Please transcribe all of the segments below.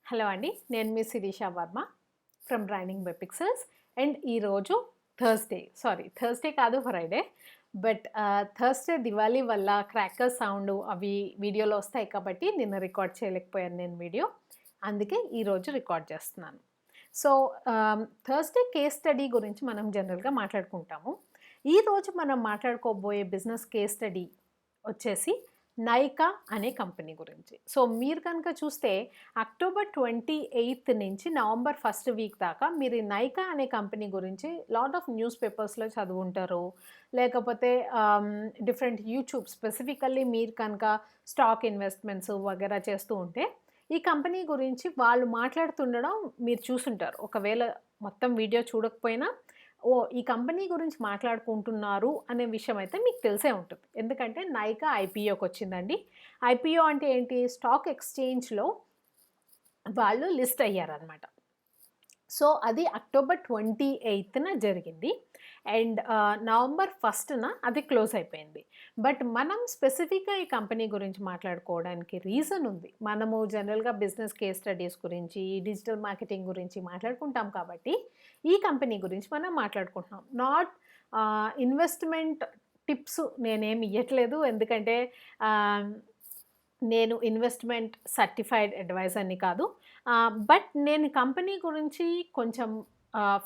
Hello అండి. నేను మీ Shirisha Varma from Branding by Pixels. And ఈరోజు థర్స్‌డే కాదు ఫ్రైడే. బట్ థర్స్‌డే దివాళీ వల్ల క్రాకర్స్ సౌండు అవి వీడియోలో వస్తాయి కాబట్టి నిన్న రికార్డ్ చేయలేకపోయాను నేను వీడియో. అందుకే ఈరోజు రికార్డ్ చేస్తున్నాను. సో, థర్స్‌డే కేస్ స్టడీ గురించి మనం జనరల్‌గా మాట్లాడుకుంటాము. ఈరోజు మనం మాట్లాడుకోబోయే బిజినెస్ కేస్ స్టడీ వచ్చేసి నైకా అనే కంపెనీ గురించి. సో, మీరు కనుక చూస్తే అక్టోబర్ 28 నుంచి నవంబర్ ఫస్ట్ వీక్ దాకా మీరు ఈ నైకా అనే కంపెనీ గురించి లాట్ ఆఫ్ న్యూస్ పేపర్స్‌లో చదువుంటారు. లేకపోతే డిఫరెంట్ యూట్యూబ్ స్పెసిఫికల్లీ మీరు కనుక స్టాక్ ఇన్వెస్ట్‌మెంట్స్ వగైరా చేస్తూ ఉంటే, ఈ కంపెనీ గురించి వాళ్ళు మాట్లాడుతుండడం మీరు చూసుంటారు. ఒకవేళ మొత్తం వీడియో చూడకపోయినా, ఓహ్! ఈ కంపెనీ గురించి మాట్లాడుకుంటున్నారు అనే విషయం అయితే మీకు తెలిసే ఉంటుంది. ఎందుకంటే నైకా ఐపీఓకొచ్చిందండి. ఐపీఓ అంటే ఏంటి? స్టాక్ ఎక్స్‌చేంజ్‌లో వాళ్ళు లిస్ట్ అయ్యారనమాట. సో, అది అక్టోబర్ 28న జరిగింది. అండ్ నవంబర్ ఫస్ట్‌న అది క్లోజ్ అయిపోయింది. బట్ మనం స్పెసిఫిక్‌గా ఈ కంపెనీ గురించి మాట్లాడుకోవడానికి రీజన్ ఉంది. మనము జనరల్‌గా బిజినెస్ కేస్ స్టడీస్ గురించి, డిజిటల్ మార్కెటింగ్ గురించి మాట్లాడుకుంటాం కాబట్టి, ఈ కంపెనీ గురించి మనం మాట్లాడుకుంటున్నాం. నాట్ ఇన్వెస్ట్‌మెంట్ టిప్స్ నేనేమి ఇయ్యట్లేదు. ఎందుకంటే ఆహ్, నేను ఇన్వెస్ట్‌మెంట్ సర్టిఫైడ్ అడ్వైజర్‌ని కాదు. బట్ నేను కంపెనీ గురించి కొంచెం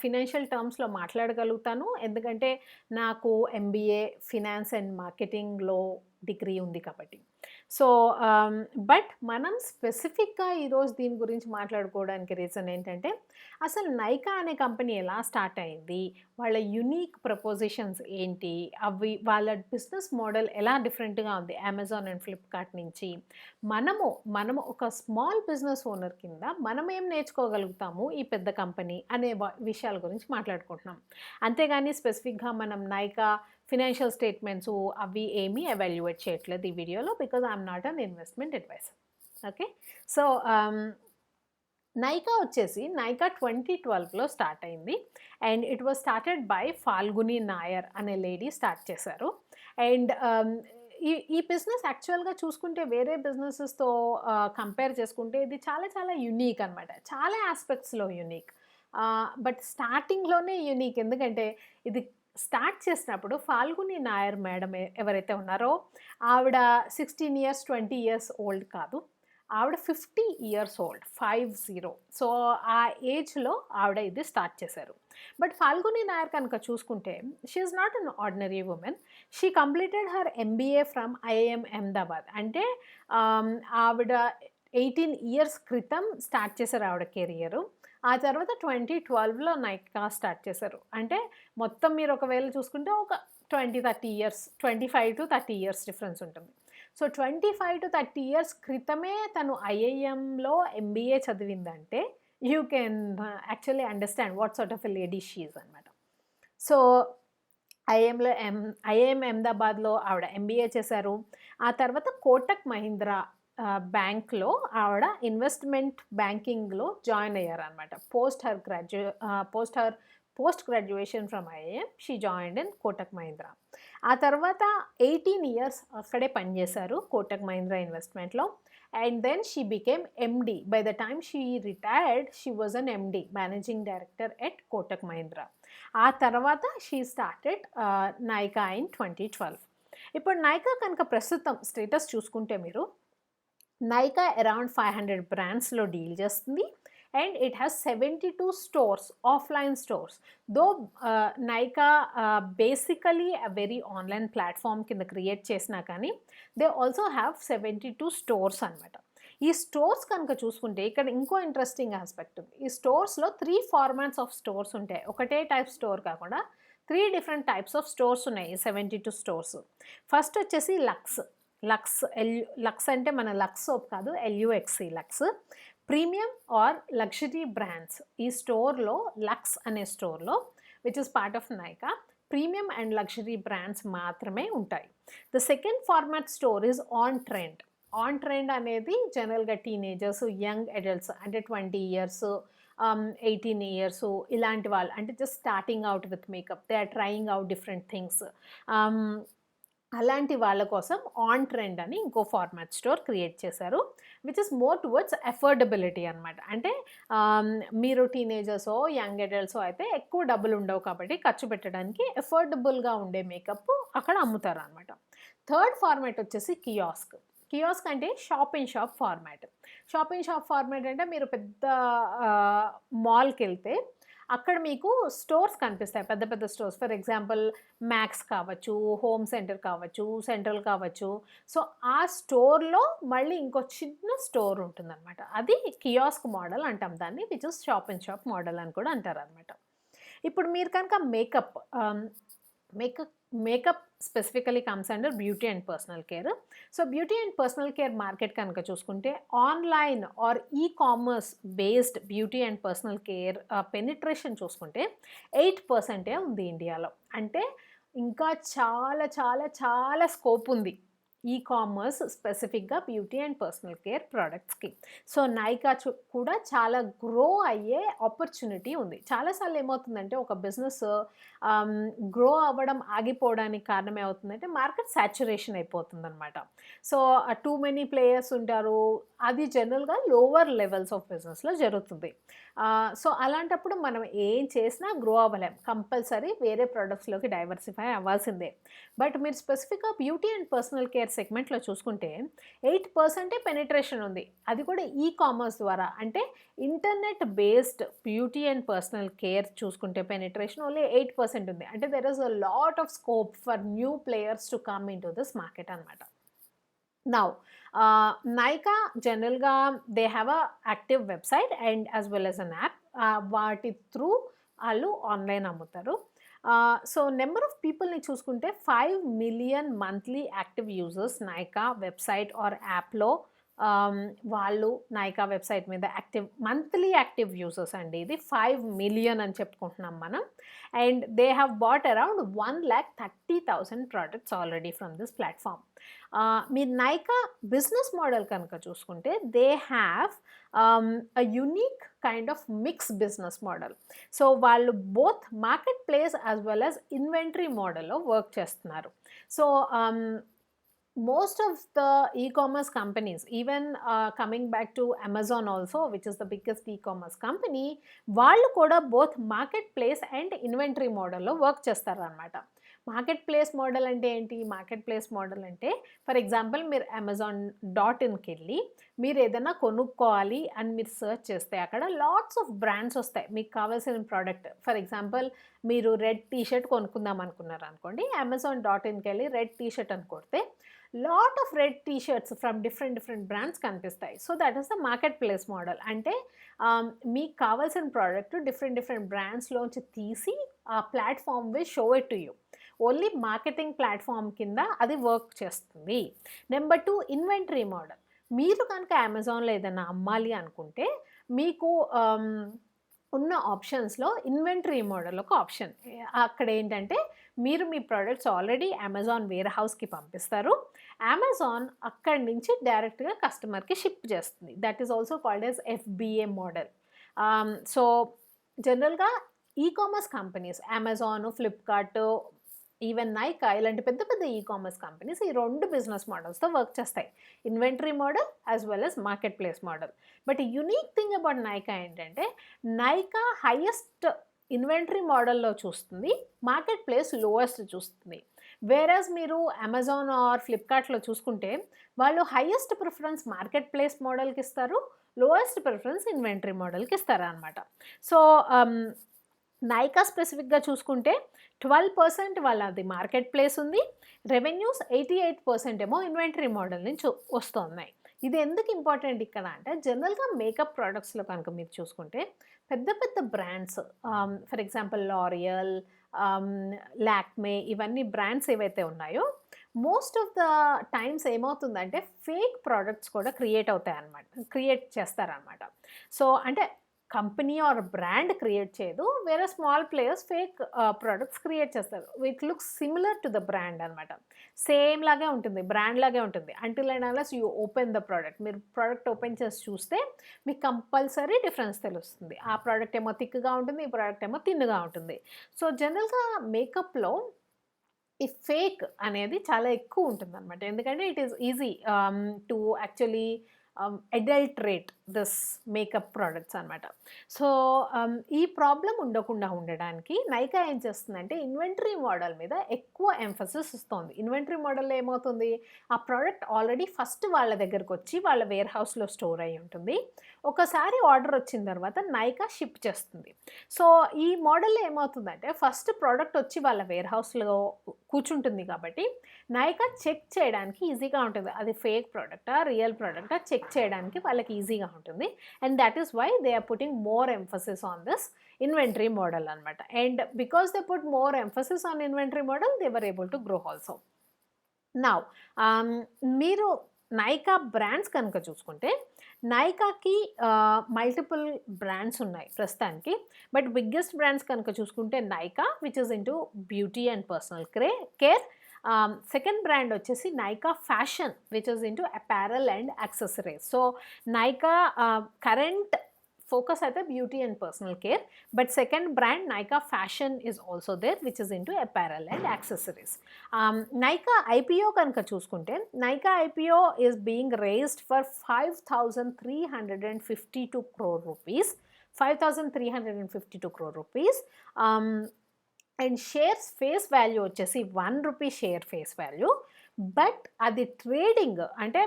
ఫినాన్షియల్ టర్మ్స్‌లో మాట్లాడగలుగుతాను. ఎందుకంటే నాకు ఎంబీఏ ఫినాన్స్ అండ్ మార్కెటింగ్‌లో డిగ్రీ ఉంది కాబట్టి. సో, ఆహ్, బట్ మనం స్పెసిఫిక్‌గా ఈరోజు దీని గురించి మాట్లాడుకోవడానికి రీజన్ ఏంటంటే, అసలు నైకా అనే కంపెనీ ఎలా స్టార్ట్ అయింది? వాళ్ళ యూనిక్ ప్రపోజిషన్స్ ఏంటి? వాళ్ళ బిజినెస్ మోడల్ ఎలా డిఫరెంట్‌గా ఉంది అమెజాన్ అండ్ ఫ్లిప్‌కార్ట్ నుంచి? మనము ఒక స్మాల్ బిజినెస్ ఓనర్ కింద మనమేం నేర్చుకోగలుగుతాము ఈ పెద్ద కంపెనీ అనే విషయాల గురించి మాట్లాడుకుంటున్నాం. అంతేగాని స్పెసిఫిక్‌గా మనం నైకా ఫినాన్షియల్ స్టేట్మెంట్స్ అవి ఏమీ ఎవాల్యుయేట్ చేయట్లేదు ఈ వీడియోలో. Because I am not an investment adviser. Okay. So, Nykaa వచ్చేసి నైకా 2012లో స్టార్ట్ అయింది. And it was started by Falguni Nayar అనే లేడీ స్టార్ట్ చేశారు. అండ్ ఈ ఈ బిజినెస్ యాక్చువల్‌గా చూసుకుంటే వేరే బిజినెసెస్‌తో కంపేర్ చేసుకుంటే ఇది చాలా చాలా యూనిక్ అనమాట. చాలా యాస్పెక్ట్స్‌లో యూనిక్. బట్ స్టార్టింగ్‌లోనే యూనిక్. ఎందుకంటే ఇది స్టార్ట్ చేసినప్పుడు ఫాల్గుని నాయర్ మేడం ఎవరైతే ఉన్నారో ఆవిడ 16 ఇయర్స్, 20 ఇయర్స్ ఓల్డ్ కాదు. ఆవిడ 50 ఇయర్స్ ఓల్డ్. 50. సో, ఆ ఏజ్‌లో ఆవిడ ఇది స్టార్ట్ చేశారు. బట్ ఫాల్గుని నాయర్ కనుక చూసుకుంటే she is not an ordinary women. She completed her MBA from IIM Ahmedabad. అంటే ఆహ్, ఆవిడ 18 ఇయర్స్ క్రితం స్టార్ట్ చేశారు ఆవిడ కెరియరు. ఆ తర్వాత 2012లో నైకా స్టార్ట్ చేశారు. అంటే మొత్తం మీరు ఒకవేళ చూసుకుంటే ఒక 20, 30 ఇయర్స్, 25-30 ఇయర్స్ డిఫరెన్స్ ఉంటుంది. సో, 25-30 ఇయర్స్ క్రితమే తను ఐఐఎంలో ఎంబీఏ చదివిందంటే you can actually understand what sort of a lady she is అనమాట. సో, ఐఐఎంలో ఐఐఎం అహ్మదాబాద్‌లో ఆవిడ ఎంబీఏ చేశారు. ఆ తర్వాత కోటక్ మహీంద్రా బ్యాంక్‌లో ఆవిడ ఇన్వెస్ట్‌మెంట్ బ్యాంకింగ్‌లో జాయిన్ అయ్యారనమాట. Post graduation from IIM she joined in Kotak Mahindra. ఆ తర్వాత 18 ఇయర్స్ అక్కడే పనిచేశారు కోటక్ మహీంద్రా ఇన్వెస్ట్‌మెంట్‌లో. And then she became MD. By the time she retired she was an MD, managing director at Kotak Mahindra. ఆ తర్వాత షీ స్టార్టెడ్ నైకా ఇన్ 2012. ఇప్పుడు నైకా కనుక ప్రస్తుతం స్టేటస్ చూసుకుంటే మీరు నైకా అరౌండ్ 500 బ్రాండ్స్‌లో డీల్ చేస్తుంది. And it has 72 stores, offline stores. Though Nykaa basically a very online platform కింద create చేసినా కానీ, దే ఆల్సో హ్యావ్ 72 స్టోర్స్ అనమాట. ఈ స్టోర్స్ కనుక చూసుకుంటే ఇక్కడ ఇంకో ఇంట్రెస్టింగ్ ఆస్పెక్ట్ ఉంది. ఈ స్టోర్స్‌లో 3 ఫార్మాట్స్ ఆఫ్ స్టోర్స్ ఉంటాయి. ఒకటే టైప్ స్టోర్ కాకుండా 3 డిఫరెంట్ టైప్స్ ఆఫ్ స్టోర్స్ ఉన్నాయి ఈ 72 స్టోర్స్. ఫస్ట్ వచ్చేసి లక్స్. లక్స్ అంటే మన లక్స్ సోప్ కాదు. L U X E Luxe. Premium or luxury brands. ఈ స్టోర్‌లో లక్స్ అనే స్టోర్‌లో which is part of Nykaa premium and luxury brands మాత్రమే ఉంటాయి. The second format store is On Trend. On Trend అనేది జనరల్‌గా టీనేజర్స్, యంగ్ అడల్ట్స్ అంటే 20 ఇయర్స్, 18 ఇయర్స్ ఇలాంటి వాళ్ళు అంటే just starting out with makeup. They are trying out different things. Ah అలాంటి వాళ్ళ కోసం ఆన్ ట్రెండ్ అని ఇంకో ఫార్మాట్ స్టోర్ క్రియేట్ చేశారు. Which is more towards affordability అనమాట. అంటే మీరు టీనేజర్సో, యంగ్ అడల్ట్సో అయితే ఎక్కువ డబ్బులు ఉండవు కాబట్టి ఖర్చు పెట్టడానికి ఎఫోర్డబుల్‌గా ఉండే మేకప్ అక్కడ అమ్ముతారనమాట. థర్డ్ ఫార్మాట్ వచ్చేసి కియాస్క్. కియాస్క్ అంటే shop in shop format. Shop in shop format అంటే మీరు పెద్ద మాల్‌కెళ్తే అక్కడ మీకు స్టోర్స్ కనిపిస్తాయి. పెద్ద పెద్ద స్టోర్స్. ఫర్ ఎగ్జాంపుల్ మ్యాక్స్ కావచ్చు, హోమ్ సెంటర్ కావచ్చు, సెంట్రల్ కావచ్చు. సో, ఆ స్టోర్‌లో మళ్ళీ ఇంకో చిన్న స్టోర్ ఉంటుందనమాట. అది కియాస్క్ మోడల్ అంటాం దాన్ని. Which is shop in shop model అని కూడా అంటారనమాట. ఇప్పుడు మీరు కనుక makeup makeup specifically comes under beauty and personal care. So, beauty and personal care market కనుక చూసుకుంటే online or commerce based beauty and personal care penetration చూసుకుంటే 8% ఉంది ఇండియాలో. అంటే ఇంకా చాలా చాలా చాలా స్కోప్ ఉంది. కామర్స్ స్పెసిఫిక్‌గా బ్యూటీ అండ్ పర్సనల్ కేర్ ప్రొడక్ట్స్‌కి. సో, నైకా కూడా చాలా గ్రో అయ్యే ఆపర్చునిటీ ఉంది. చాలా సార్లు ఏమవుతుందంటే ఒక బిజినెస్ గ్రో అవ్వడం ఆగిపోవడానికి కారణం ఏమవుతుందంటే మార్కెట్ సాచురేషన్ అయిపోతుందనమాట. సో, టూ మెనీ ప్లేయర్స్ ఉంటారు. అది జనరల్‌గా లోవర్ లెవెల్స్ ఆఫ్ బిజినెస్‌లో జరుగుతుంది. సో, అలాంటప్పుడు మనం ఏం చేసినా గ్రో అవ్వలేం. కంపల్సరీ వేరే ప్రొడక్ట్స్‌లోకి డైవర్సిఫై అవ్వాల్సిందే. బట్ మీరు స్పెసిఫిక్‌గా బ్యూటీ అండ్ పర్సనల్ కేర్ సెగ్మెంట్‌లో చూసుకుంటే 8% పెనిట్రేషన్ ఉంది. అది కూడా కామర్స్ ద్వారా. అంటే internet based beauty and personal care చూసుకుంటే పెనిట్రేషన్ ఓన్లీ 8% ఉంది. అంటే there is a lot of scope for new players to come into this market అనమాట. నౌ నైకా జనరల్‌గా they have a active website and as well as an app. వాటి through ఆళ్ళు online అమ్ముతారు. So, number of పీపుల్‌ని చూసుకుంటే 5 million monthly active users Nykaa website or యాప్‌లో వాళ్ళు Nykaa website మీద మంత్లీ యాక్టివ్ యూజర్స్ అండి ఇది. 5 మిలియన్ అని చెప్పుకుంటున్నాం మనం. And they have bought around 1,30,000 products already from this platform. మీరు నైకా బిజినెస్ మోడల్ కనుక చూసుకుంటే they have a unique kind of mix business model. So, వాళ్ళు both market place as well as inventory మోడల్‌లో వర్క్ చేస్తున్నారు. So, most of the e-commerce companies, even coming back to Amazon also, which is the biggest e-commerce company, వాళ్ళు కూడా both market place and inventory మోడల్‌లో work చేస్తారనమాట. Market place model అంటే ఏంటి? Market place model అంటే for example మీరు amazon.inకెళ్ళి మీరు ఏదైనా కొనుక్కోవాలి అని మీరు సెర్చ్ చేస్తే అక్కడ లాట్స్ ఆఫ్ బ్రాండ్స్ వస్తాయి. మీకు కావాల్సిన ప్రోడక్ట్. ఫర్ ఎగ్జాంపుల్ మీరు రెడ్ టీ షర్ట్ కొనుక్కుందాం అనుకున్నారనుకోండి. amazon.inకెళ్ళి రెడ్ టీ షర్ట్ అని కొడితే lot of red T shirts from different brands కనిపిస్తాయి. So, that is the market place model. అంటే మీకు కావాల్సిన ప్రోడక్ట్ డిఫరెంట్ బ్రాండ్స్‌లోంచి తీసి ఆ platform will show it to you. Only marketing platform కింద అది వర్క్ చేస్తుంది. Number 2 inventory model. మీరు కనుక అమెజాన్‌లో ఏదైనా అమ్మాలి అనుకుంటే మీకు ఉన్న ఆప్షన్స్‌లో ఇన్వెంటరీ మోడల్ ఒక ఆప్షన్. అక్కడేంటంటే మీరు మీ ప్రొడక్ట్స్ ఆల్రెడీ అమెజాన్ వేర్ హౌస్‌కి పంపిస్తారు. అమెజాన్ అక్కడి నుంచి డైరెక్ట్‌గా కస్టమర్‌కి షిప్ చేస్తుంది. That is also called as FBA model. So, జనరల్‌గా commerce companies Amazon, Flipkart, even Nykaa ఇలాంటి పెద్ద కామర్స్ కంపెనీస్ ఈ 2 బిజినెస్ మోడల్స్‌తో వర్క్ చేస్తాయి. Inventory model as well as market place model. But unique thing about Nykaa ఏంటంటే నైకా హైయెస్ట్ ఇన్వెంటరీ మోడల్‌లో చూస్తుంది. మార్కెట్ ప్లేస్ లోయెస్ట్ చూస్తుంది. వేరాజ్ మీరు అమెజాన్ ఆర్ ఫ్లిప్‌కార్ట్‌లో చూసుకుంటే వాళ్ళు హైయెస్ట్ ప్రిఫరెన్స్ మార్కెట్ ప్లేస్ మోడల్‌కి ఇస్తారు. లోయెస్ట్ ప్రిఫరెన్స్ ఇన్వెంటరీ మోడల్‌కి ఇస్తారనమాట. సో, నైకా స్పెసిఫిక్‌గా చూసుకుంటే 12% వాళ్ళది మార్కెట్ ప్లేస్ ఉంది. రెవెన్యూస్ 88% ఏమో ఇన్వెంటరీ మోడల్ నుంచి వస్తున్నాయి. ఇది ఎందుకు ఇంపార్టెంట్ ఇక్కడ అంటే జనరల్‌గా మేకప్ ప్రొడక్ట్స్‌లో కనుక మీరు చూసుకుంటే పెద్ద brands for example L'Oreal, Lakme ఇవన్నీ బ్రాండ్స్ ఏవైతే ఉన్నాయో మోస్ట్ ఆఫ్ ద టైమ్స్ ఏమవుతుందంటే ఫేక్ ప్రొడక్ట్స్ కూడా క్రియేట్ చేస్తారనమాట. సో, అంటే కంపెనీ ఆర్ బ్రాండ్ క్రియేట్ చేయదు. వేరే small players fake products create చేస్తారు. It looks similar to the brand అనమాట. సేమ్ లాగే ఉంటుంది. బ్రాండ్ లాగే ఉంటుంది. Until and unless you open the product. మీరు ప్రోడక్ట్ ఓపెన్ చేసి చూస్తే మీకు కంపల్సరీ డిఫరెన్స్ తెలుస్తుంది. ఆ ప్రోడక్ట్ ఏమో థిక్‌గా ఉంటుంది. ఈ ప్రోడక్ట్ ఏమో థిన్‌గా ఉంటుంది. సో, జనరల్‌గా మేకప్‌లో ఈ ఫేక్ అనేది చాలా ఎక్కువ ఉంటుందనమాట. ఎందుకంటే it is easy to actually adulterate this makeup products అనమాట. సో, ఈ ప్రాబ్లమ్ ఉండకుండా ఉండడానికి నైకా ఏం చేస్తుందంటే ఇన్వెంటరీ మోడల్ మీద ఎక్కువ ఎంఫసిస్ ఇస్తోంది. ఇన్వెంటరీ మోడల్‌లో ఏమవుతుంది? ఆ ప్రొడక్ట్ ఆల్రెడీ ఫస్ట్ వాళ్ళ దగ్గరకొచ్చి వాళ్ళ వేర్ హౌస్‌లో స్టోర్ అయ్యి ఉంటుంది. ఒకసారి ఆర్డర్ వచ్చిన తర్వాత నైకా షిప్ చేస్తుంది. సో, ఈ మోడల్‌లో ఏమవుతుందంటే ఫస్ట్ ప్రొడక్ట్ వచ్చి వాళ్ళ వేర్ హౌస్‌లో కూర్చుంటుంది కాబట్టి నైకా చెక్ చేయడానికి ఈజీగా ఉంటుంది. అది ఫేక్ ప్రొడక్టా? రియల్ ప్రొడక్టా? చెక్ చేయడానికి వాళ్ళకి ఈజీగా ఉంటుంది. And that is why they are putting more emphasis on this inventory model అనమాట. And because they put more emphasis on inventory model they were able to grow also. Now మీరు Nykaa brands కనుక చూసుకుంటే నైకాకి multiple brands ఉన్నాయి ప్రస్తుతానికి. But biggest brands కనుక చూసుకుంటే Nykaa which is into beauty and personal care. Second brand వచ్చేసి Nykaa Fashion which is into apparel and accessories. So Nykaa current focus at the beauty and personal care, but second brand Nykaa Fashion is also there which is into apparel and accessories. Nykaa IPO కనుక చూసుకుంటే Nykaa IPO is being raised for 5,352 crore rupees. 5,352 crore rupees. And shares face value వచ్చేసి 1 rupee share face value. But అది trading అంటే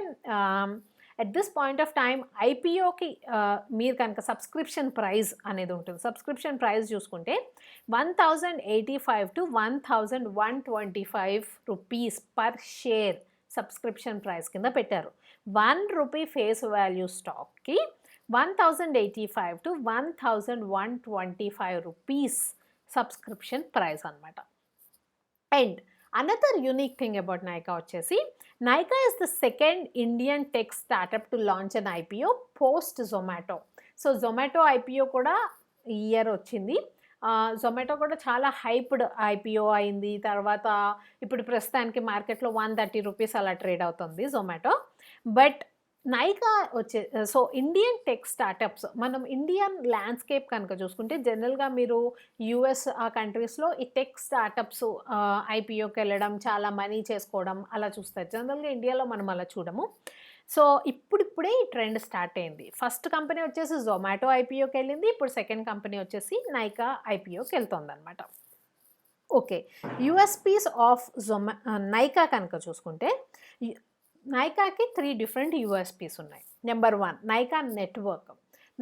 at this point of time ఐపీఓకి మీరు కనుక subscription price అనేది ఉంటుంది. సబ్స్క్రిప్షన్ ప్రైస్ చూసుకుంటే 1,085 to 1,125 rupees per share subscription price కింద పెట్టారు. 1 రూపీ ఫేస్ వాల్యూ స్టాక్కి 1,085 to 1,125 రూపీస్ సబ్స్క్రిప్షన్ ప్రైస్ అనమాట. And another unique thing about Nykaa వచ్చేసి Nykaa is the second Indian tech startup to launch an IPO post Zomato. So Zomato IPO కూడా ఈ year వచ్చింది. జొమాటో కూడా చాలా హైప్డ్ ఐపీఓ అయింది. తర్వాత ఇప్పుడు ప్రస్తుతానికి మార్కెట్లో 130 రూపీస్ అలా ట్రేడ్ అవుతుంది Zomato. But Nykaa so Indian tech startups మనం ఇండియన్ ల్యాండ్స్కేప్ కనుక చూసుకుంటే జనరల్గా మీరు యూఎస్ ఆ కంట్రీస్లో ఈ టెక్ స్టార్టప్స్ ఐపీఓకి వెళ్ళడం చాలా మనీ చేసుకోవడం అలా చూస్తారు. జనరల్గా ఇండియాలో మనం అలా చూడము. సో ఇప్పుడిప్పుడే ఈ ట్రెండ్ స్టార్ట్ అయింది. ఫస్ట్ కంపెనీ వచ్చేసి జొమాటో ఐపీఓకి వెళ్ళింది. ఇప్పుడు సెకండ్ కంపెనీ వచ్చేసి నైకా ఐపీఓకి వెళ్తుంది అనమాట. ఓకే, యూఎస్పీస్ ఆఫ్ నైకా కనుక చూసుకుంటే నైకాకి 3 డిఫరెంట్ యూఎస్పీస్ ఉన్నాయి. Number 1 Nykaa network.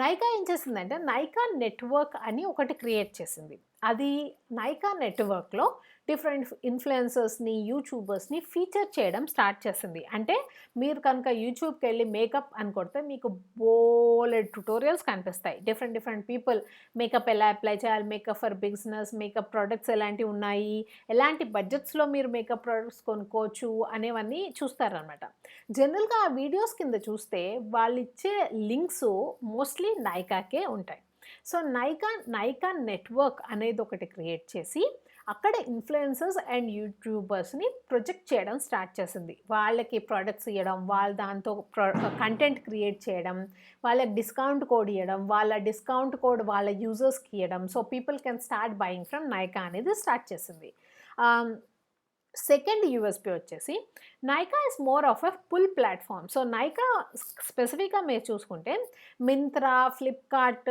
నైకా ఏం చేసిందంటే నైకా నెట్వర్క్ అని ఒకటి క్రియేట్ చేసింది. అది నైకా నెట్వర్క్లో డిఫరెంట్ ఇన్ఫ్లుయెన్సర్స్ని యూట్యూబర్స్ని ఫీచర్ చేయడం స్టార్ట్ చేసింది. అంటే మీరు కనుక యూట్యూబ్కి వెళ్ళి మేకప్ అని కొడితే మీకు బోలెడ్ ట్యుటోరియల్స్ కనిపిస్తాయి. డిఫరెంట్ పీపుల్ మేకప్ ఎలా అప్లై చేయాలి, makeup for business, makeup products ఎలాంటివి ఉన్నాయి, ఎలాంటి బడ్జెట్స్లో మీరు మేకప్ ప్రోడక్ట్స్ కొనుక్కోవచ్చు అనేవన్నీ చూస్తారనమాట. జనరల్గా ఆ వీడియోస్ కింద చూస్తే వాళ్ళు ఇచ్చే లింక్స్ మోస్ట్లీ నైకాకే ఉంటాయి. సో నైకా నెట్వర్క్ అనేది ఒకటి క్రియేట్ చేసి అక్కడ ఇన్ఫ్లుయెన్సర్స్ అండ్ యూట్యూబర్స్ని ప్రొజెక్ట్ చేయడం స్టార్ట్ చేసింది. వాళ్ళకి ప్రోడక్ట్స్ ఇవ్వడం, వాళ్ళు దాంతో కంటెంట్ క్రియేట్ చేయడం, వాళ్ళకి డిస్కౌంట్ కోడ్ ఇవ్వడం, వాళ్ళ డిస్కౌంట్ కోడ్ వాళ్ళ యూజర్స్కి ఇవ్వడం. So people can start buying from Nykaa అనేది స్టార్ట్ చేసింది. సెకండ్ యూఎస్పీ వచ్చేసి Nykaa is more of a pull platform. So Nykaa స్పెసిఫిక్గా మీరు చూసుకుంటే మింత్రా, ఫ్లిప్కార్ట్,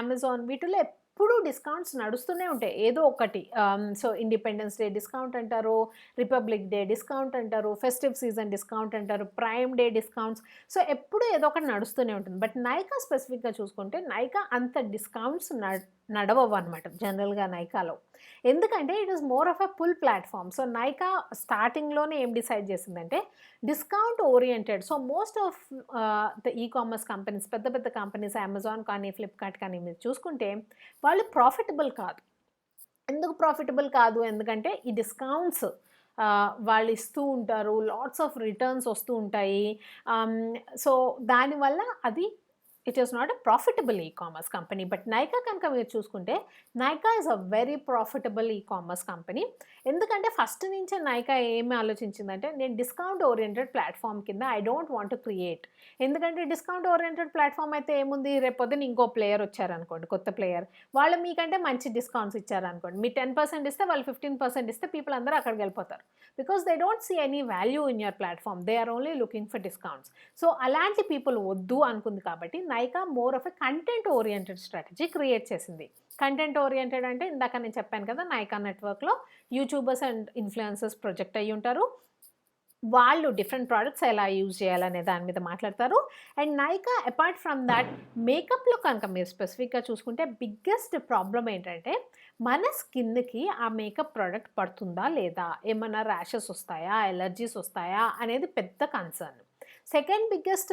అమెజాన్ వీటిలో ఎప్పుడూ డిస్కౌంట్స్ నడుస్తూనే ఉంటాయి ఏదో ఒకటి. సో ఇండిపెండెన్స్ డే డిస్కౌంట్ అంటారు, రిపబ్లిక్ డే డిస్కౌంట్ అంటారు, ఫెస్టివ్ సీజన్ డిస్కౌంట్ అంటారు, ప్రైమ్ డే డిస్కౌంట్స్. సో ఎప్పుడూ ఏదో ఒకటి నడుస్తూనే ఉంటుంది. బట్ నైకా స్పెసిఫిక్గా చూసుకుంటే నైకా అంత డిస్కౌంట్స్ నడవవు అనమాట జనరల్గా నైకాలో. ఎందుకంటే it is more of a pull platform. So Nykaa స్టార్టింగ్లోనే ఏం డిసైడ్ చేసిందంటే discount oriented. So most of the commerce companies, పెద్ద కంపెనీస్ అమెజాన్ కానీ ఫ్లిప్కార్ట్ కానీ మీరు చూసుకుంటే వాళ్ళు ప్రాఫిటబుల్ కాదు. ఎందుకు ప్రాఫిటబుల్ కాదు? ఎందుకంటే ఈ డిస్కౌంట్స్ వాళ్ళు ఇస్తూ ఉంటారు, లాట్స్ ఆఫ్ రిటర్న్స్ వస్తూ ఉంటాయి. సో దానివల్ల అది it is not a profitable e-commerce company. But Nykaa కనుక మీరు చూసుకుంటే Nykaa is a very profitable e-commerce company. ఎందుకంటే ఫస్ట్ నుంచే నైకా ఏమి ఆలోచించిందంటే నేను డిస్కౌంట్ ఓరియంటెడ్ ప్లాట్ఫామ్ కింద I don't want to create. ఎందుకంటే డిస్కౌంట్ ఓరియంటెడ్ ప్లాట్ఫామ్ అయితే ఏముంది, రేపొద్దున ఇంకో ప్లేయర్ వచ్చారనుకోండి, కొత్త ప్లేయర్, వాళ్ళు మీకంటే మంచి డిస్కౌంట్స్ ఇచ్చారనుకోండి, మీరు 10% ఇస్తే వాళ్ళు 15% ఇస్తే పీపుల్ అందరూ అక్కడికి వెళ్ళిపోతారు. Because they don't see any value in your platform, they are only looking for discounts. So అలాంటి పీపుల్ వద్దు అనుకుంది కాబట్టి Nykaa more of a content oriented strategy create చేసింది. కంటెంట్ ఓరియంటెడ్ అంటే ఇందాక నేను చెప్పాను కదా, నైకా నెట్వర్క్లో యూట్యూబర్స్ అండ్ ఇన్ఫ్లుయెన్సర్స్ ప్రొజెక్ట్ అయ్యి ఉంటారు. వాళ్ళు డిఫరెంట్ ప్రోడక్ట్స్ ఎలా యూజ్ చేయాలనే దాని మీద మాట్లాడతారు. And Nykaa apart from that మేకప్లో కనుక మీరు స్పెసిఫిక్గా చూసుకుంటే బిగ్గెస్ట్ ప్రాబ్లం ఏంటంటే మన స్కిన్కి ఆ మేకప్ ప్రోడక్ట్ పడుతుందా లేదా, ఏమన్నా ర్యాషెస్ వస్తాయా, ఎలర్జీస్ వస్తాయా అనేది పెద్ద కన్సర్న్. సెకండ్ బిగ్గెస్ట్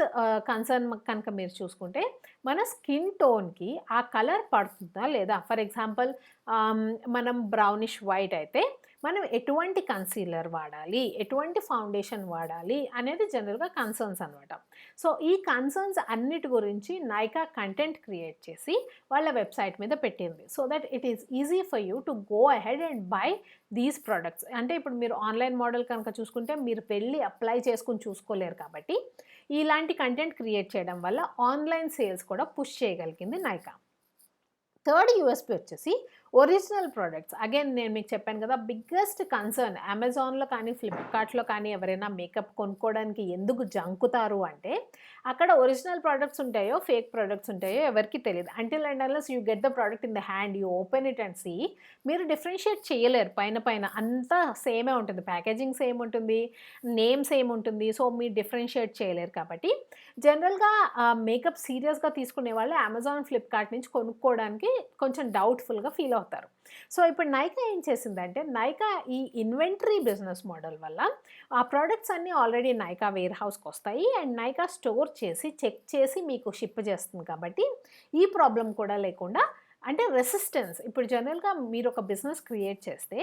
కన్సర్న్ కనుక మీరు చూసుకుంటే మన స్కిన్ టోన్కి ఆ కలర్ పడుతుందా లేదా. ఫర్ ఎగ్జాంపుల్ మనం బ్రౌనిష్ వైట్ అయితే మనం ఎటువంటి కన్సీలర్ వాడాలి, ఎటువంటి ఫౌండేషన్ వాడాలి అనేది జనరల్గా కన్సర్న్స్ అనమాట. సో ఈ కన్సర్న్స్ అన్నిటి గురించి నైకా కంటెంట్ క్రియేట్ చేసి వాళ్ళ వెబ్సైట్ మీద పెట్టింది. So that it is easy for you to go ahead and by these products. అంటే ఇప్పుడు మీరు ఆన్లైన్ మోడల్ కనుక చూసుకుంటే మీరు వెళ్ళి అప్లై చేసుకుని చూసుకోలేరు కాబట్టి ఇలాంటి కంటెంట్ క్రియేట్ చేయడం వల్ల ఆన్లైన్ సేల్స్ కూడా పుష్ చేయగలిగింది నైకా. థర్డ్ యూఎస్పీ వచ్చేసి ఒరిజినల్ ప్రోడక్ట్స్. అగైన్ నేను మీకు చెప్పాను కదా, బిగ్గెస్ట్ కన్సర్న్ అమెజాన్లో కానీ ఫ్లిప్కార్ట్లో కానీ ఎవరైనా మేకప్ కొనుక్కోవడానికి ఎందుకు జంకుతారు అంటే అక్కడ ఒరిజినల్ ప్రోడక్ట్స్ ఉంటాయో ఫేక్ ప్రోడక్ట్స్ ఉంటాయో ఎవరికి తెలియదు. Until and unless you get the product in the hand, you open it and see, మీరు డిఫరెన్షియేట్ చేయలేరు. పైన అంతా సేమే ఉంటుంది, ప్యాకేజింగ్ సేమ్ ఉంటుంది, నేమ్ సేమ్ ఉంటుంది. సో మీరు డిఫరెన్షియేట్ చేయలేరు. కాబట్టి జనరల్గా మేకప్ సీరియస్గా తీసుకునే వాళ్ళు అమెజాన్ ఫ్లిప్కార్ట్ నుంచి కొనుక్కోవడానికి కొంచెం డౌట్ఫుల్గా ఫీల్ అవుతారు. సో ఇప్పుడు నైకా ఏం చేసిందంటే నైకా ఈ ఇన్వెంటరీ బిజినెస్ మోడల్ వల్ల ఆ ప్రోడక్ట్స్ అన్నీ ఆల్రెడీ నైకా వేర్ హౌస్కి వస్తాయి అండ్ నైకా స్టోర్ చేసి చెక్ చేసి మీకు షిప్ చేస్తుంది. కాబట్టి ఈ ప్రాబ్లం కూడా లేకుండా, అంటే రెసిస్టెన్స్. ఇప్పుడు జనరల్గా మీరు ఒక బిజినెస్ క్రియేట్ చేస్తే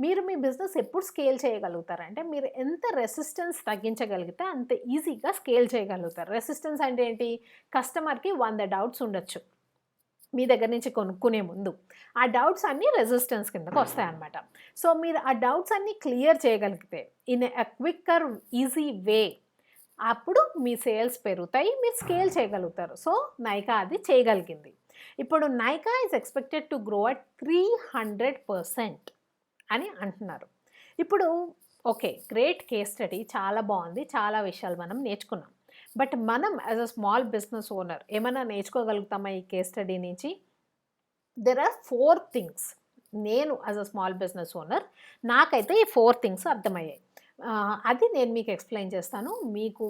మీరు మీ బిజినెస్ ఎప్పుడు స్కేల్ చేయగలుగుతారంటే మీరు ఎంత రెసిస్టెన్స్ తగ్గించగలిగితే అంత ఈజీగా స్కేల్ చేయగలుగుతారు. రెసిస్టెన్స్ అంటే ఏంటి, కస్టమర్కి 100 డౌట్స్ ఉండొచ్చు మీ దగ్గర నుంచి కొనుక్కునే ముందు. ఆ డౌట్స్ అన్నీ రెసిస్టెన్స్ కిందకు వస్తాయన్నమాట. సో మీరు ఆ డౌట్స్ అన్నీ క్లియర్ చేయగలిగితే in a quicker easy way, అప్పుడు మీ సేల్స్ పెరుగుతాయి, మీరు స్కేల్ చేయగలుగుతారు. సో నైకా అది చేయగలిగింది. ఇప్పుడు Nykaa is expected to grow at 300% అని అంటున్నారు. ఇప్పుడు ఓకే, గ్రేట్ కేస్ స్టడీ, చాలా బాగుంది, చాలా విషయాలు మనం నేర్చుకున్నాం. బట్ మనం as a small business owner ఏమైనా నేర్చుకోగలుగుతామా ఈ కేస్ స్టడీ నుంచి? There are 4 things. నేను as a small business owner నాకైతే ఈ 4 థింగ్స్ అర్థమయ్యాయి. అది నేను మీకు ఎక్స్ప్లెయిన్ చేస్తాను. మీకు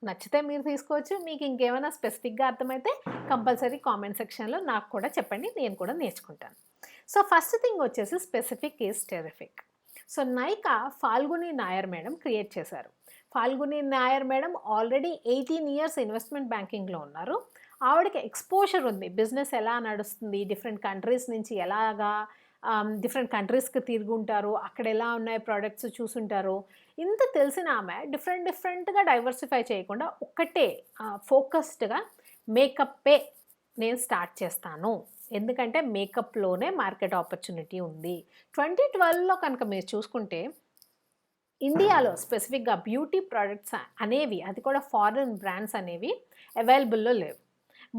నచ్చితే మీరు తీసుకోవచ్చు. మీకు ఇంకేమైనా స్పెసిఫిక్గా అర్థమైతే కంపల్సరీ కామెంట్ సెక్షన్లో నాకు కూడా చెప్పండి, నేను కూడా నేర్చుకుంటాను. సో ఫస్ట్ థింగ్ వచ్చేసి specific is terrific. So Nykaa Falguni Nayar madam create చేశారు. Falguni Nayar madam already 18 years investment బ్యాంకింగ్లో ఉన్నారు. ఆవిడకి ఎక్స్పోజర్ ఉంది, బిజినెస్ ఎలా నడుస్తుంది, డిఫరెంట్ కంట్రీస్ నుంచి ఎలాగా డిఫరెంట్ కంట్రీస్కి తిరుగుంటారు, అక్కడ ఎలా ఉన్నాయి ప్రోడక్ట్స్ చూసుంటారు. ఇంత తెలిసిన ఆమె డిఫరెంట్గా డైవర్సిఫై చేయకుండా ఒక్కటే ఫోకస్డ్గా మేకప్పే నేను స్టార్ట్ చేస్తాను, ఎందుకంటే మేకప్లోనే మార్కెట్ ఆపర్చునిటీ ఉంది. 2012లో కనుక మీరు చూసుకుంటే ఇండియాలో స్పెసిఫిక్గా బ్యూటీ ప్రోడక్ట్స్ అనేవి, అది కూడా ఫారిన్ బ్రాండ్స్ అనేవి అవైలబుల్లో లేవు.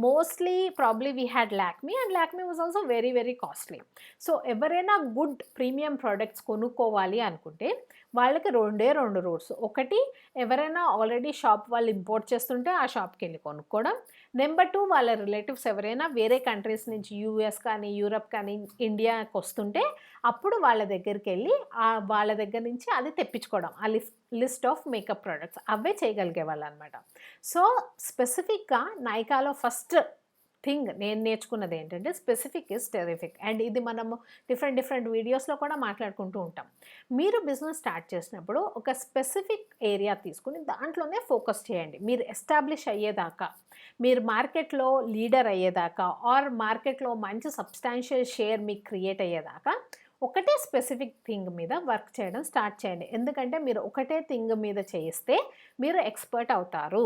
Mostly probably we had Lakme and Lakme was also very very costly. So ఎవరైనా గుడ్ ప్రీమియం ప్రోడక్ట్స్ కొనుక్కోవాలి అనుకుంటే వాళ్ళకి 2 రూట్స్. ఒకటి, ఎవరైనా ఆల్రెడీ షాప్ వాళ్ళు ఇంపోర్ట్ చేస్తుంటే ఆ షాప్కి వెళ్ళి కొనుక్కోవడం. నెంబర్ 2, వాళ్ళ రిలేటివ్స్ ఎవరైనా వేరే కంట్రీస్ నుంచి యూఎస్ కానీ యూరప్ కానీ ఇండియాకి వస్తుంటే అప్పుడు వాళ్ళ దగ్గరికి వెళ్ళి వాళ్ళ దగ్గర నుంచి అది తెప్పించుకోవడం, ఆ లిస్ట్ ఆఫ్ మేకప్ ప్రోడక్ట్స్ అవే చేయగలిగే వాళ్ళు అనమాట. సో స్పెసిఫిక్గా నైకాలో ఫస్ట్ థింగ్ నేను నేర్చుకున్నది ఏంటంటే స్పెసిఫిక్ ఇస్ టెరిఫిక్. అండ్ ఇది మనము డిఫరెంట్ వీడియోస్లో కూడా మాట్లాడుకుంటూ ఉంటాం. మీరు బిజినెస్ స్టార్ట్ చేసినప్పుడు ఒక స్పెసిఫిక్ ఏరియా తీసుకుని దాంట్లోనే ఫోకస్ చేయండి. మీరు ఎస్టాబ్లిష్ అయ్యేదాకా, మీరు మార్కెట్లో లీడర్ అయ్యేదాకా, ఆర్ మార్కెట్లో మంచి సబ్స్టాన్షియల్ షేర్ మీకు క్రియేట్ అయ్యేదాకా ఒకటే స్పెసిఫిక్ థింగ్ మీద వర్క్ చేయడం స్టార్ట్ చేయండి. ఎందుకంటే మీరు ఒకటే థింగ్ మీద చేయిస్తే మీరు ఎక్స్పర్ట్ అవుతారు.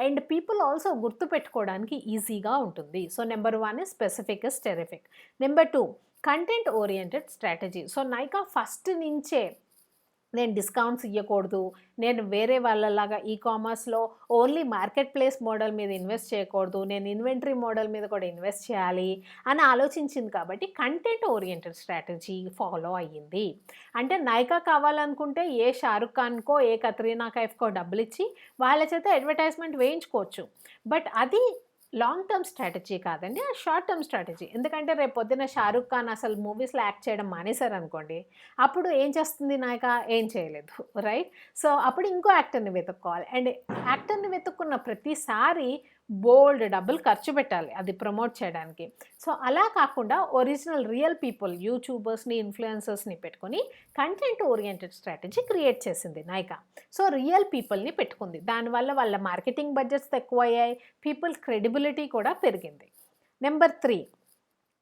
అండ్ పీపుల్ ఆల్సో గుర్తుపెట్టుకోవడానికి ఈజీగా ఉంటుంది. So number 1 is specific is terrific. Number 2 content oriented strategy. So Nykaa first నుంచే నేను డిస్కౌంట్స్ ఇవ్వకూడదు, నేను వేరే వాళ్ళలాగా కామర్స్లో ఓన్లీ మార్కెట్ ప్లేస్ మోడల్ మీద ఇన్వెస్ట్ చేయకూడదు, నేను ఇన్వెంటరీ మోడల్ మీద కూడా ఇన్వెస్ట్ చేయాలి అని ఆలోచించింది. కాబట్టి కంటెంట్ ఓరియంటెడ్ స్ట్రాటజీ ఫాలో అయ్యింది. అంటే నైకా కావాలనుకుంటే ఏ షారుఖ్ ఖాన్కో ఏ కత్రీనా కైఫ్కో డబ్బులు ఇచ్చి వాళ్ళ చేత అడ్వర్టైజ్మెంట్ వేయించుకోవచ్చు. బట్ అది లాంగ్ టర్మ్ స్ట్రాటజీ కాదండి, ఆ షార్ట్ టర్మ్ స్ట్రాటజీ. ఎందుకంటే రేపు పొద్దున్న షారుఖ్ ఖాన్ అసలు మూవీస్లో యాక్ట్ చేయడం మానేశారనుకోండి, అప్పుడు ఏం చేస్తుంది నాయక? ఏం చేయలేదు, రైట్? సో అప్పుడు ఇంకో యాక్టర్ని వెతుక్కోవాలి. అండ్ యాక్టర్ని వెతుక్కున్న ప్రతిసారి బోల్డ్ డబ్బులు ఖర్చు పెట్టాలి అది ప్రమోట్ చేయడానికి. సో అలా కాకుండా ఒరిజినల్ రియల్ పీపుల్, యూట్యూబర్స్ని, ఇన్ఫ్లుయెన్సర్స్ని పెట్టుకొని కంటెంట్ ఓరియంటెడ్ స్ట్రాటజీ క్రియేట్ చేసింది నైకా. సో రియల్ పీపుల్ని పెట్టుకుంది. దానివల్ల వాళ్ళ మార్కెటింగ్ బడ్జెట్స్ తక్కువయ్యాయి, పీపుల్ క్రెడిబిలిటీ కూడా పెరిగింది. Number 3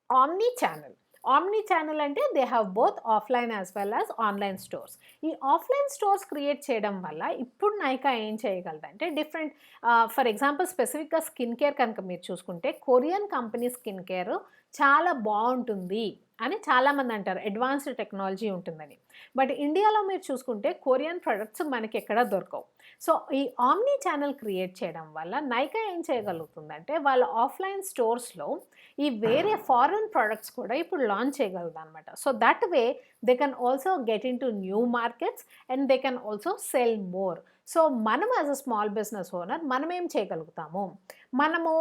omnichannel. Omnichannel అంటే they have both offline as well as online stores. ఈ ఆఫ్లైన్ స్టోర్స్ క్రియేట్ చేయడం వల్ల ఇప్పుడు నైకా ఏం చేయగలదంటే డిఫరెంట్, ఫర్ ఎగ్జాంపుల్ స్పెసిఫిక్గా స్కిన్ కేర్ కనుక మీరు చూసుకుంటే కొరియన్ కంపెనీ స్కిన్ కేర్ చాలా బాగుంటుంది అని చాలామంది అంటారు, అడ్వాన్స్డ్ టెక్నాలజీ ఉంటుందని. బట్ ఇండియాలో మీరు చూసుకుంటే కొరియన్ ప్రొడక్ట్స్ మనకి ఎక్కడ దొరకవు. సో ఈ ఆమ్నీ ఛానల్ క్రియేట్ చేయడం వల్ల నైకా ఏం చేయగలుగుతుందంటే వాళ్ళ ఆఫ్లైన్ స్టోర్స్లో ఈ వేరే ఫారెన్ ప్రొడక్ట్స్ కూడా ఇప్పుడు లాంచ్ చేయగలదు అనమాట. So that way they can also get into new markets and they can also sell more. So మనం as a small business owner మనం ఏం చేయగలుగుతాము? మనము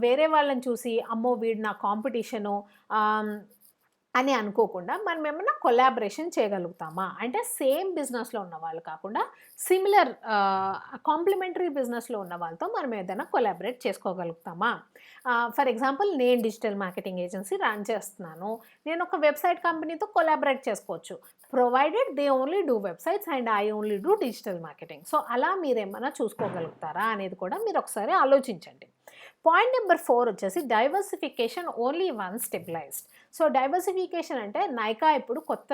వేరే వాళ్ళని చూసి అమ్మో వీడు నా కాంపిటీషను అని అనుకోకుండా మనం ఏమన్నా కొలాబరేషన్ చేయగలుగుతామా? అంటే సేమ్ బిజినెస్లో ఉన్న వాళ్ళు కాకుండా సిమిలర్ కాంప్లిమెంటరీ బిజినెస్లో ఉన్న వాళ్ళతో మనం ఏదైనా కొలాబరేట్ చేసుకోగలుగుతామా? ఫర్ ఎగ్జాంపుల్ నేను డిజిటల్ మార్కెటింగ్ ఏజెన్సీ రన్ చేస్తున్నాను, నేను ఒక వెబ్సైట్ కంపెనీతో కొలాబరేట్ చేసుకోవచ్చు, provided they only do websites and I only do digital marketing. So అలా మీరు ఏమైనా చూసుకోగలుగుతారా అనేది కూడా మీరు ఒకసారి ఆలోచించండి. పాయింట్ నెంబర్ 4 వచ్చేసి diversification only one stabilised. So diversification అంటే నైకా ఇప్పుడు కొత్త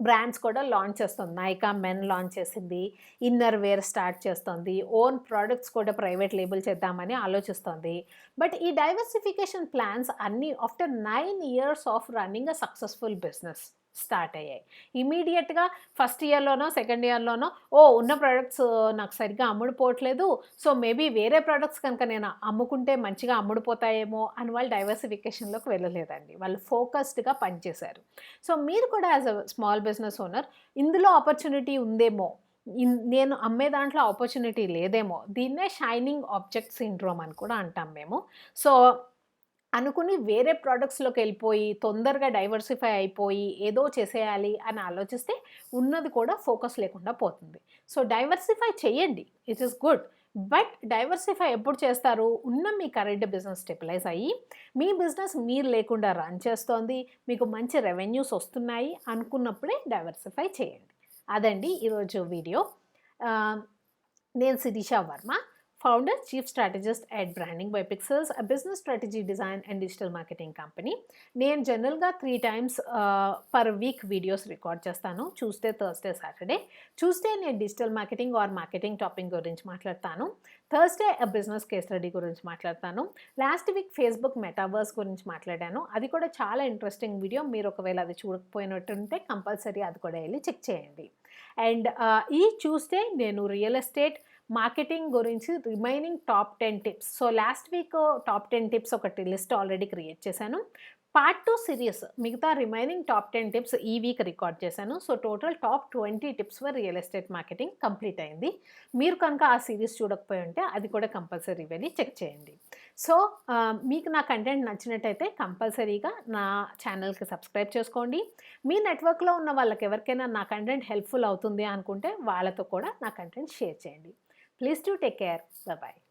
బ్రాండ్స్ కూడా లాంచ్ చేస్తుంది. నైకా మెన్ లాంచ్ చేసింది, ఇన్నర్ వేర్ స్టార్ట్ చేస్తుంది, ఓన్ ప్రోడక్ట్స్ కూడా ప్రైవేట్ లేబుల్ చేద్దామని ఆలోచిస్తుంది. బట్ ఈ డైవర్సిఫికేషన్ ప్లాన్స్ అన్నీ after 9 years of running a successful business start అయ్యాయి. ఇమీడియట్గా ఫస్ట్ ఇయర్లోనో సెకండ్ ఇయర్లోనో ఉన్న ప్రోడక్ట్స్ నాకు సరిగ్గా అమ్ముడుపోవట్లేదు, సో మేబీ వేరే ప్రోడక్ట్స్ కనుక నేను అమ్ముకుంటే మంచిగా అమ్ముడుపోతాయేమో అని వాళ్ళు డైవర్సిఫికేషన్లోకి వెళ్ళలేదండి, వాళ్ళు ఫోకస్డ్గా పనిచేశారు. సో మీరు కూడా as a small business owner ఇందులో ఆపర్చునిటీ ఉందేమో, నేను అమ్మే దాంట్లో ఆపర్చునిటీ లేదేమో, దీన్నే షైనింగ్ ఆబ్జెక్ట్ సిండ్రోమ్ అని కూడా అంటాం మేము. సో అనుకుని వేరే ప్రోడక్ట్స్‌లోకి వెళ్ళిపోయి, తొందరగా డైవర్సిఫై అయిపోయి, ఏదో చేసేయాలి అని ఆలోచిస్తే ఉన్నది కూడా ఫోకస్ లేకుండా పోతుంది. సో డైవర్సిఫై చేయండి, it is good. But diversify ఎప్పుడు చేస్తారు? ఉన్న మీ కరెంట్ బిజినెస్ స్టెబిలైజ్ అయ్యి, మీ బిజినెస్ మీరు లేకుండా రన్ చేస్తోంది, మీకు మంచి రెవెన్యూస్ వస్తున్నాయి అనుకున్నప్పుడే డైవర్సిఫై చేయండి. అదండి ఈరోజు వీడియో. నేను Shirisha Varma, founder, chief strategist at branding by pixels, a business strategy design and digital marketing company. నేను జనరల్గా 3 times per week videos record చేస్తాను, ట్యూస్డే, థర్స్డే, సాటర్డే. ట్యూస్డే నేను digital marketing or marketing topic గురించి మాట్లాడతాను, థర్స్డే బిజినెస్ కేస్ స్టడీ గురించి మాట్లాడతాను. Last week Facebook metaverse గురించి మాట్లాడాను, అది కూడా చాలా ఇంట్రెస్టింగ్ వీడియో. మీరు ఒకవేళ అది చూడకపోయినట్టుంటే కంపల్సరీ అది కూడా వెళ్ళి చెక్ చేయండి. అండ్ ఈ ట్యూస్డే నేను రియల్ ఎస్టేట్ మార్కెటింగ్ గురించి remaining top 10 tips. So last week top 10 tips ఒకటి లిస్ట్ ఆల్రెడీ క్రియేట్ చేశాను. పార్ట్ 2 సిరీస్ మిగతా రిమైనింగ్ టాప్ 10 టిప్స్ ఈ వీక్ రికార్డ్ చేశాను. So total top 20 tips for real estate marketing complete అయింది. మీరు కనుక ఆ సిరీస్ చూడకపోయి ఉంటే అది కూడా కంపల్సరీ వెళ్ళి చెక్ చేయండి. సో మీకు నా కంటెంట్ నచ్చినట్టయితే కంపల్సరీగా నా ఛానల్కి సబ్స్క్రైబ్ చేసుకోండి. మీ నెట్వర్క్లో ఉన్న వాళ్ళకి ఎవరికైనా నా కంటెంట్ హెల్ప్ఫుల్ అవుతుంది అనుకుంటే వాళ్ళతో కూడా నా కంటెంట్ షేర్ చేయండి. Please do take care. Bye-bye.